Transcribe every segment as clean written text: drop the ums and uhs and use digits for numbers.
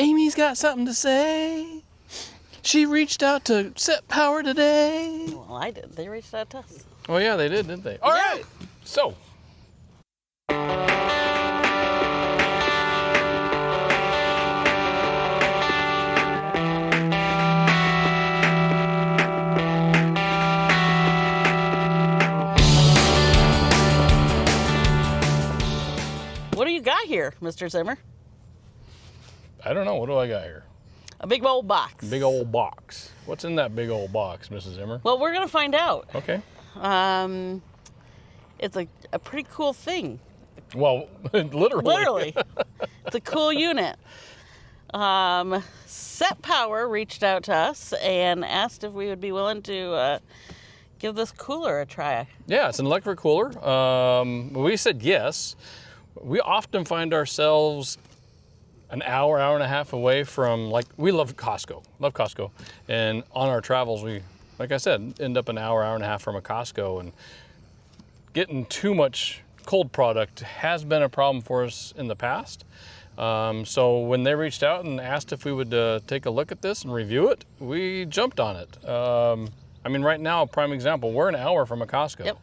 Amy's got something to say. She reached out to SetPower today. Well, I did. They reached out to us. Oh yeah, they did, didn't they? All right. So. What do you got here, Mr. Zimmer? I don't know. What do I got here? A big old box. Big old box. What's in that big old box, Mrs. Zimmer? Well, we're going to find out. Okay. It's a pretty cool thing. Well, literally. Literally. It's a cool unit. SetPower reached out to us and asked if we would be willing to give this cooler a try. Yeah, it's an electric cooler. We said yes. We often find ourselves an hour and a half away from, like, we love Costco. And on our travels, we, like I said, end up an hour and a half from a Costco, and getting too much cold product has been a problem for us in the past. So when they reached out and asked if we would take a look at this and review it, we jumped on it. I mean, right now, prime example, we're an hour from a Costco. Yep.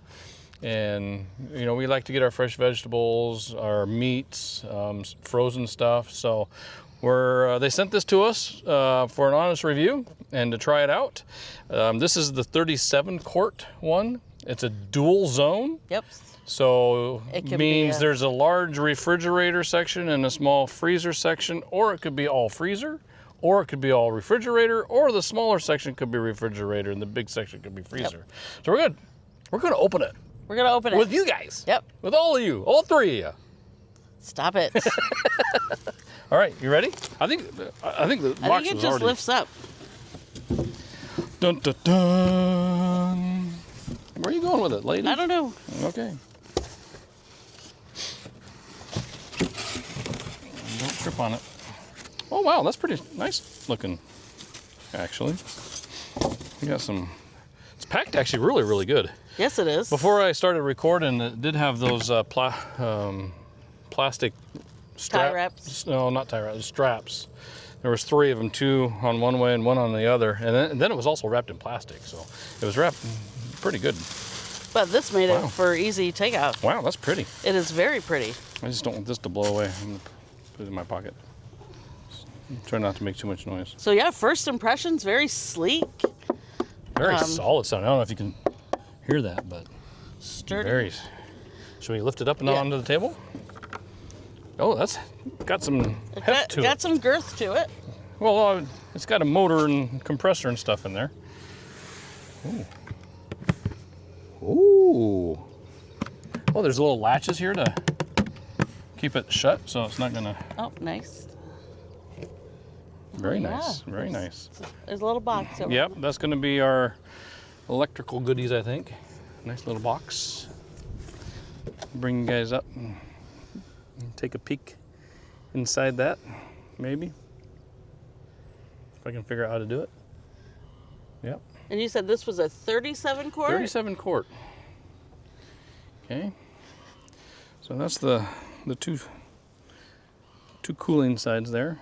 And, you know, we like to get our fresh vegetables, our meats, frozen stuff. So they sent this to us for an honest review and to try it out. This is the 37 quart one. It's a dual zone. Yep. So it means there's a large refrigerator section and a small freezer section, or it could be all freezer, or it could be all refrigerator, or the smaller section could be refrigerator and the big section could be freezer. Yep. So we're good. We're going to open it. We're going to open it. With you guys. Yep. With all of you. All three of you. Stop it. All right. You ready? I think the box I think it just lifts up. Dun, dun, dun. Where are you going with it, lady? I don't know. Okay. Don't trip on it. Oh, wow. That's pretty nice looking, actually. We got some... It's packed actually really, really good. Yes, it is. Before I started recording, it did have those plastic straps. Tie wraps? No, not tie wraps, straps. There was 3 of them, 2 on one way and 1 on the other. And then it was also wrapped in plastic, so it was wrapped pretty good. But this made it for easy takeout. Wow, that's pretty. It is very pretty. I just don't want this to blow away. I'm going to put it in my pocket. Try not to make too much noise. So yeah, first impressions, very sleek. Very solid sound. I don't know if you can hear that, but sturdy. Very. Should we lift it up and onto the table? Oh, that's got some heft to it. Got some girth to it. Well, it's got a motor and compressor and stuff in there. Ooh. Ooh. Oh, there's little latches here to keep it shut, so it's not gonna. Oh, nice. Very nice. Very nice. There's a little box over Yep, that's gonna be our electrical goodies, I think. Nice little box. Bring you guys up and take a peek inside that, maybe. If I can figure out how to do it. Yep. And you said this was a 37 quart? 37 quart. Okay. So that's the two cooling sides there.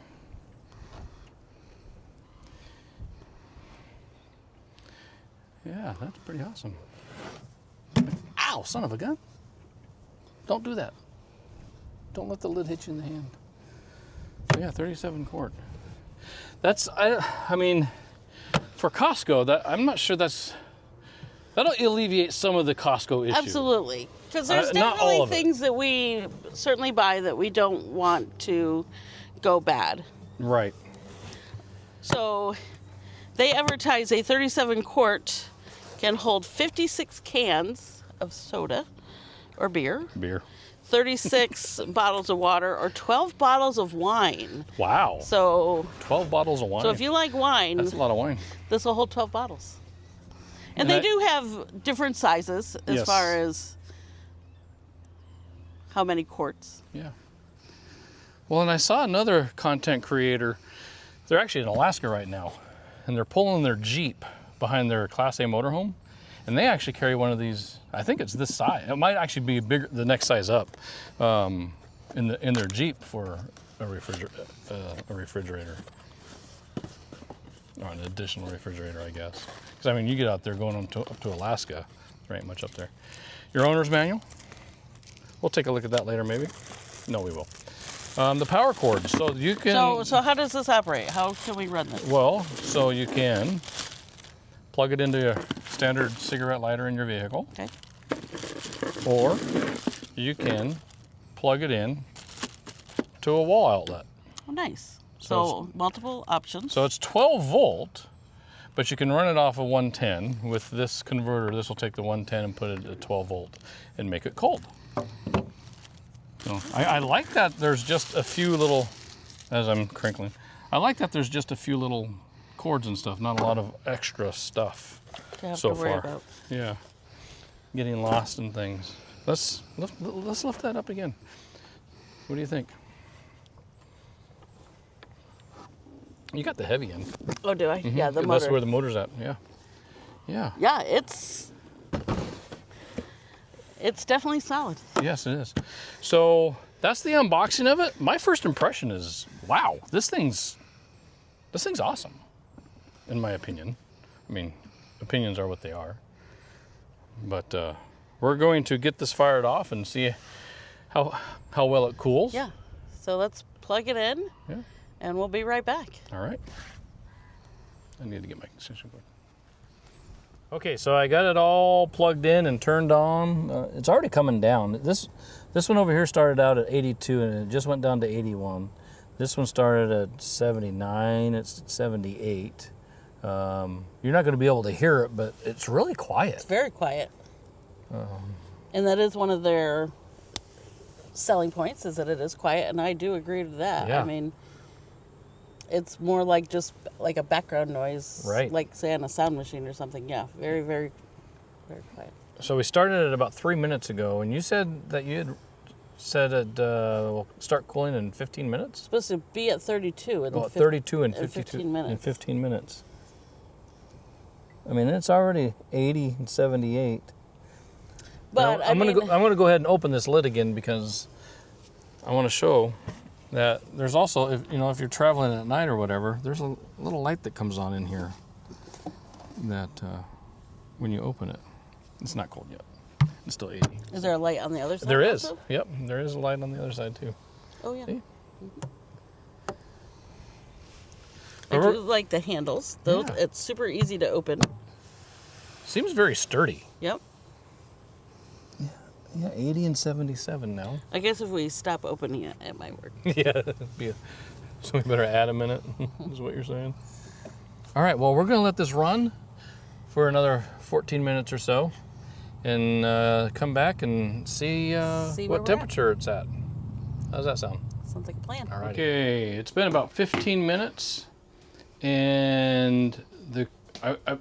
Yeah, that's pretty awesome. Ow, son of a gun. Don't do that. Don't let the lid hit you in the hand. So yeah, 37 quart. That's, I mean, for Costco, I'm not sure that'll alleviate some of the Costco issues. Absolutely. Because there's definitely things that we certainly buy that we don't want to go bad. Right. So they advertise a 37 quart can hold 56 cans of soda or beer. 36 bottles of water or 12 bottles of wine. Wow. So 12 bottles of wine. So if you like wine, that's a lot of wine. This will hold 12 bottles. And they do have different sizes as far as how many quarts. Yeah. Well, and I saw another content creator. They're actually in Alaska right now, and they're pulling their Jeep behind their Class A motorhome, and they actually carry one of these. I think it's this size. It might actually be bigger, the next size up, in their Jeep for a refrigerator. Or an additional refrigerator, I guess. Because, I mean, you get out there going up to Alaska, there ain't much up there. Your owner's manual. We'll take a look at that later, maybe. No, we will. The power cord. So you can... So how does this operate? How can we run this? Well, so you can plug it into a standard cigarette lighter in your vehicle. Okay. Or you can plug it in to a wall outlet. Oh, nice. So multiple options. So it's 12 volt, but you can run it off of 110. With this converter, this will take the 110 and put it at 12 volt and make it cold. So I like that there's just a few little, as I'm crinkling, I like that there's just a few little cords and stuff, not a lot of extra stuff so far. Yeah, getting lost in things. Let's lift that up again. What do you think? You got the heavy end. Oh, do I? Mm-hmm. Yeah, the motor. That's where the motor's at. Yeah. Yeah. Yeah, it's definitely solid. Yes, it is. So that's the unboxing of it. My first impression is, wow, this thing's awesome, in my opinion. I mean, opinions are what they are. But we're going to get this fired off and see how well it cools. Yeah. So let's plug it in. Yeah. And we'll be right back. All right. I need to get my extension cord. Okay, so I got it all plugged in and turned on. It's already coming down. This one over here started out at 82 and it just went down to 81. This one started at 79. It's at 78. You're not going to be able to hear it, but it's really quiet. It's very quiet. And that is one of their selling points, is that it is quiet, and I do agree with that. Yeah. I mean, it's more like just like a background noise, right? Like, say, on a sound machine or something. Yeah, very, very, very quiet. So we started it about 3 minutes ago, and you said that you had said it will start cooling in 15 minutes? It's supposed to be at 32 in 32 and 15 minutes. In 15 minutes. I mean, it's already 80 and 78. But now, I'm gonna go ahead and open this lid again because I want to show that there's also, if you're traveling at night or whatever, there's a little light that comes on in here that when you open it, it's not cold yet. It's still 80. Is there a light on the other side? There is. Also? Yep, there is a light on the other side too. Oh yeah. See? I do like the handles. Those, yeah. It's super easy to open. Seems very sturdy. Yep. Yeah, 80 and 77 now. I guess if we stop opening it, it might work. Yeah, so we better add a minute, is what you're saying. All right, well, we're going to let this run for another 14 minutes or so and come back and see what temperature it's at. How does that sound? Sounds like a plan. All right. Okay, it's been about 15 minutes, and I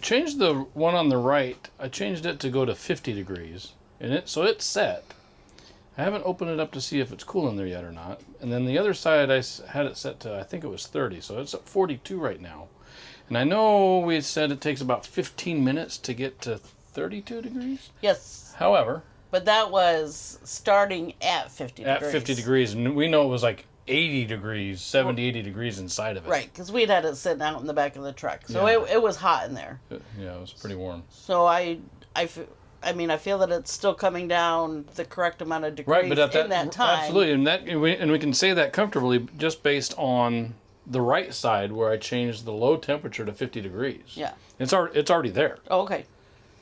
changed the one on the right. I changed it to go to 50 degrees. So it's set. I haven't opened it up to see if it's cool in there yet or not. And then the other side, I had it set to, I think it was 30. So it's at 42 right now. And I know we said it takes about 15 minutes to get to 32 degrees. Yes. However. But that was starting at 50 degrees. At 50 degrees. And we know it was like 80 degrees, 70, 80 degrees inside of it. Right, because we'd had it sitting out in the back of the truck. So yeah. it was hot in there. Yeah, it was pretty warm. So I feel that it's still coming down the correct amount of degrees right, but in that time. Absolutely, and we can say that comfortably just based on the right side where I changed the low temperature to 50 degrees. Yeah. It's already there. Oh, okay.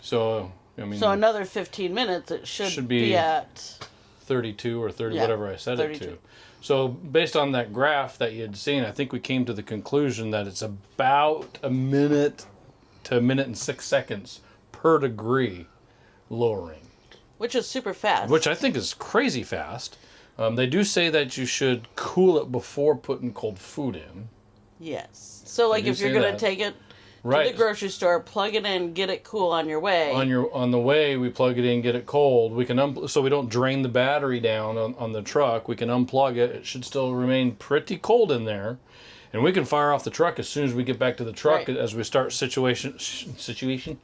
So, I mean... So another 15 minutes, it should be at... 32 or 30, whatever I set 32. it to. So based on that graph that you had seen, I think we came to the conclusion that it's about a minute to a minute and 6 seconds per degree lowering. Which is super fast. Which I think is crazy fast. They do say that you should cool it before putting cold food in. Yes. So like if you're going to take it Right. to the grocery store, plug it in, get it cool on your way. On the way, we plug it in, get it cold. We can so we don't drain the battery down on the truck. We can unplug it. It should still remain pretty cold in there, and we can fire off the truck as soon as we get back to the truck. Right. As we start situating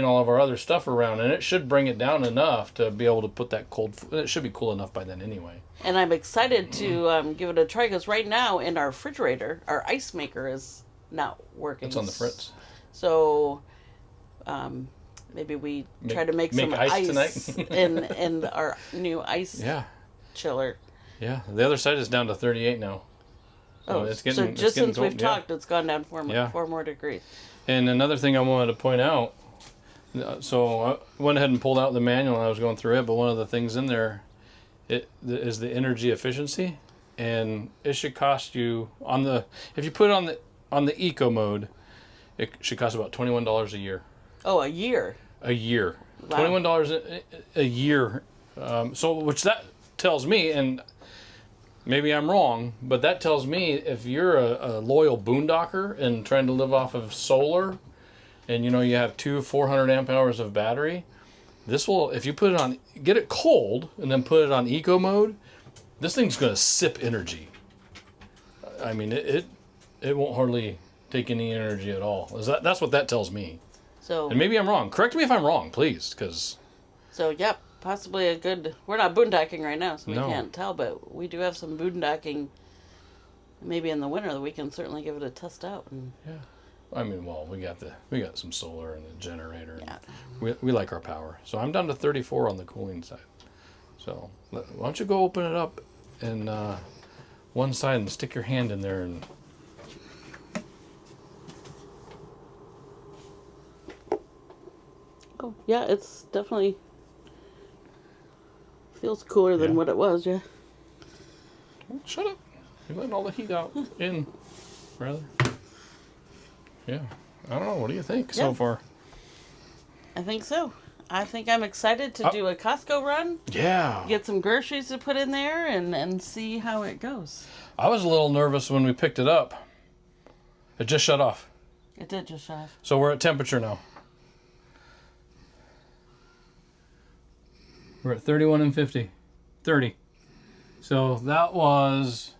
all of our other stuff around, and it should bring it down enough to be able to put that cold. It should be cool enough by then anyway. And I'm excited to give it a try because right now in our refrigerator, our ice maker is not working. It's on the fritz. So maybe we try to make some ice tonight in our new ice chiller. Yeah, the other side is down to 38 now. So it's getting, just since we've talked, it's gone down 4 more degrees. And another thing I wanted to point out, so I went ahead and pulled out the manual and I was going through it, but one of the things in there is the energy efficiency, and it should cost you if you put it on the eco mode, it should cost about $21 a year. Oh, a year. A year. Wow. $21 a year. So which that tells me, and maybe I'm wrong, but that tells me if you're a loyal boondocker and trying to live off of solar, and you have 400 amp hours of battery, this will, if you put it on, get it cold and then put it on eco mode, this thing's going to sip energy. I mean, it won't hardly take any energy at all. That's what that tells me. So, and maybe I'm wrong. Correct me if I'm wrong, please, because. So, yep, possibly a good. We're not boondocking right now, so we can't tell, but we do have some boondocking. Maybe in the winter that we can certainly give it a test out. And yeah, I mean, well, we got some solar and a generator. And we like our power. So I'm down to 34 on the cooling side. So why don't you go open it up and one side and stick your hand in there and. Oh, yeah, it's definitely feels cooler than what it was, yeah. Oh, shut up. You're letting all the heat out in, rather. Yeah. I don't know. What do you think so far? I think so. I think I'm excited to do a Costco run. Yeah. Get some groceries to put in there and see how it goes. I was a little nervous when we picked it up. It just shut off. It did just shut off. So we're at temperature now. We're at 31 and 50. 30. So that was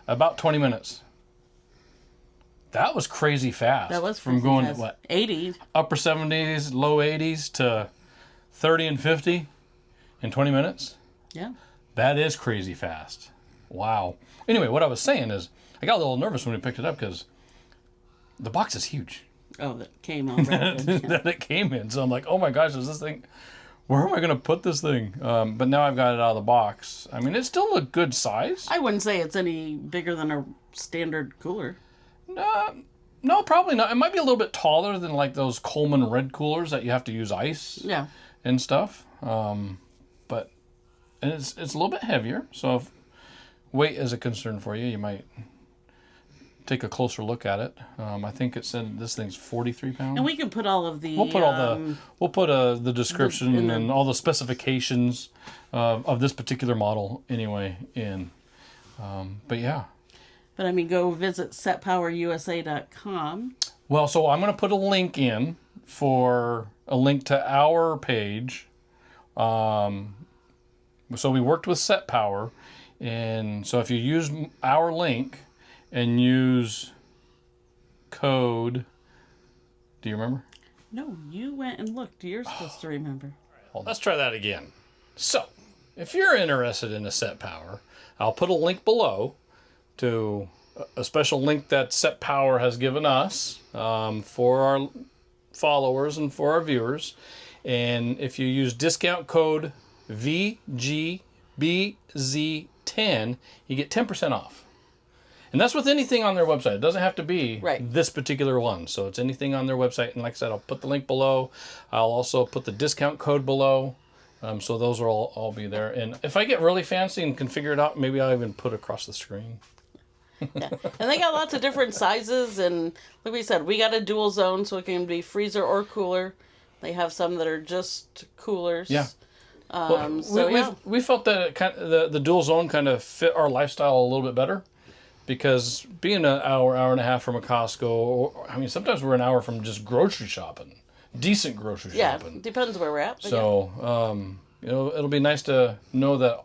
about 20 minutes. That was crazy fast. That was from going fast. At what? 80. Upper 70s, low 80s to 30 and 50 in 20 minutes. Yeah. That is crazy fast. Wow. Anyway, what I was saying is I got a little nervous when we picked it up because the box is huge. Oh, that came all wrapped in. That it came in. So I'm like, oh my gosh, is this thing... Where am I going to put this thing? But now I've got it out of the box. I mean, it's still a good size. I wouldn't say it's any bigger than a standard cooler. No, probably not. It might be a little bit taller than like those Coleman red coolers that you have to use ice and stuff. But it's a little bit heavier. So if weight is a concern for you, you might take a closer look at it. I think it said this thing's 43 pounds. And we can put all of the... We'll put the description and all the specifications of this particular model anyway in. But yeah. But I mean, go visit SetPowerUSA.com. Well, so I'm going to put a link in for a link to our page. So we worked with SetPower, and so if you use our link and use code, do you remember? No, you went and looked. You're supposed to remember. Well, let's try that again. So, if you're interested in a SetPower, I'll put a link below to a special link that SetPower has given us for our followers and for our viewers. And if you use discount code VGBZ10, you get 10% off. And that's with anything on their website. It doesn't have to be this particular one. So it's anything on their website. And like I said, I'll put the link below. I'll also put the discount code below. So those will all be there. And if I get really fancy and can figure it out, maybe I'll even put it across the screen. Yeah. And they got lots of different sizes. And like we said, we got a dual zone, so it can be freezer or cooler. They have some that are just coolers. Yeah. We felt that the dual zone kind of fit our lifestyle a little bit better. because being an hour and a half from a Costco, or, I mean, sometimes we're an hour from just grocery shopping, decent grocery shopping. Yeah, depends where we're at. So, it'll be nice to know that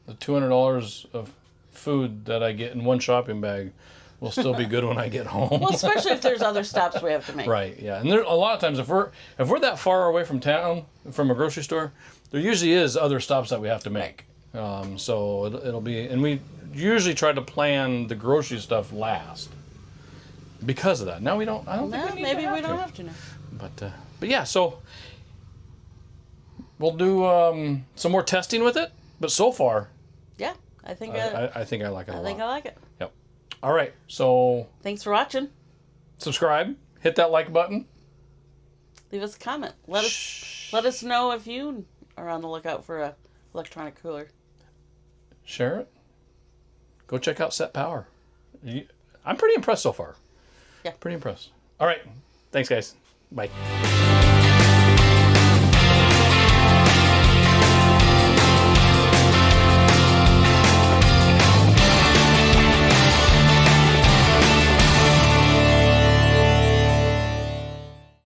the $200 of food that I get in one shopping bag will still be good when I get home. Well, especially if there's other stops we have to make. Right, yeah. And there a lot of times if we're that far away from town, from a grocery store, there usually is other stops that we have to make. So it'll be, and we usually try to plan the grocery stuff last because of that. Now we don't. I don't think we need maybe to we don't have to now. But yeah, so we'll do some more testing with it. But so far, Yeah, I think I think I like it a lot. I think I like it. Yep. All right. So Thanks for watching. subscribe, hit that like button. Leave us a comment. Let us know if you are on the lookout for a electronic cooler. Share it. Go check out SetPower. I'm pretty impressed so far. Yeah. Pretty impressed. All right. Thanks, guys. Bye.